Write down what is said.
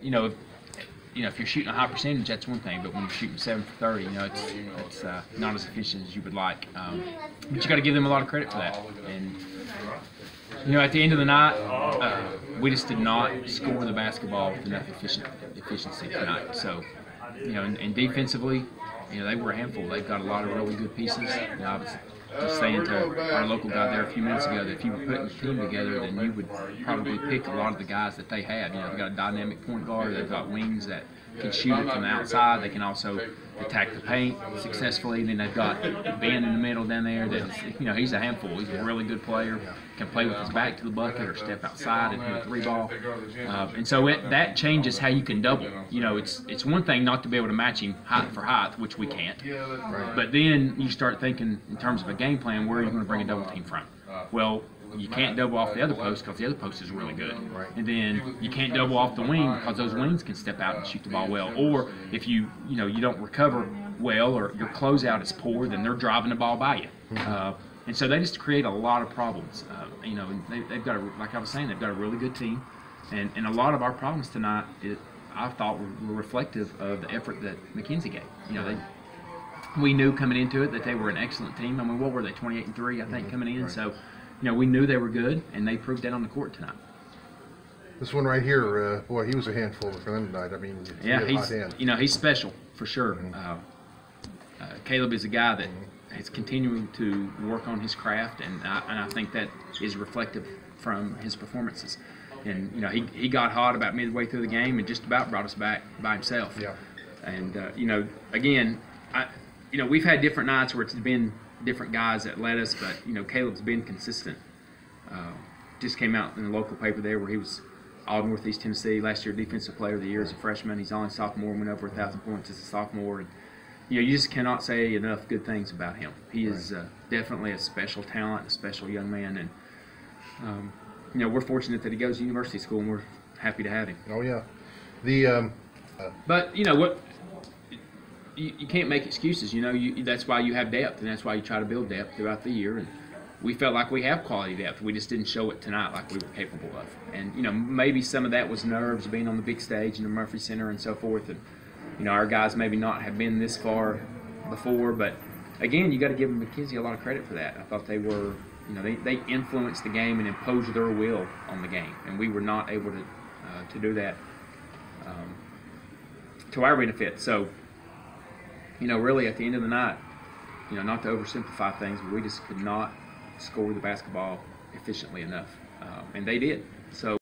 If you're shooting a high percentage, that's one thing. But when you're shooting 7 for 30, it's not as efficient as you would like. But you got to give them a lot of credit for that. And at the end of the night, we just did not score the basketball with enough efficiency tonight. So, and defensively, they were a handful. They've got a lot of really good pieces. I was just saying to our local guy there a few minutes ago that if you were putting a team together, then you would probably pick a lot of the guys that they have. They've got a dynamic point guard. They've got wings that can shoot it from the outside. They can also attack the paint successfully. And then they've got Ben in the middle down there. That's he's a handful. He's a really good player. Can play with his back to the bucket or step outside and hit a three ball. And so that changes how you can double. It's one thing not to be able to match him height for height, which we can't. But then you start thinking in terms of a game plan, where are you going to bring a double team from? Well, you can't double off the other post because the other post is really good. And then you can't double off the wing because those wings can step out and shoot the ball well. Or if you don't recover well or your closeout is poor, then they're driving the ball by you. And so they just create a lot of problems. They've got like I was saying, they've got a really good team. And a lot of our problems tonight, I thought were reflective of the effort that McKenzie gave. We knew coming into it that they were an excellent team. I mean, what were they, 28-3, I think, coming in? So, we knew they were good, and they proved that on the court tonight. This one right here, boy, he was a handful for them tonight. I mean, yeah, he's special for sure. Caleb is a guy that is continuing to work on his craft, and I think that is reflective from his performances. And he got hot about midway through the game and just about brought us back by himself. Yeah. And again, we've had different nights where it's been different guys that led us, but Caleb's been consistent. Just came out in the local paper there where he was all Northeast Tennessee last year, Defensive Player of the Year as a freshman. He's only a sophomore, went over 1,000 points as a sophomore. And, you just cannot say enough good things about him. He is definitely a special talent, a special young man, and we're fortunate that he goes to university school, and we're happy to have him. Oh yeah, but what. You can't make excuses. That's why you have depth, and that's why you try to build depth throughout the year. And we felt like we have quality depth. We just didn't show it tonight like we were capable of. And maybe some of that was nerves, being on the big stage in the Murphy Center and so forth. And our guys maybe not have been this far before. But again, you got to give McKenzie a lot of credit for that. I thought they were, they influenced the game and imposed their will on the game, and we were not able to do that to our benefit. So. Really at the end of the night, not to oversimplify things, but we just could not score the basketball efficiently enough, and they did. So.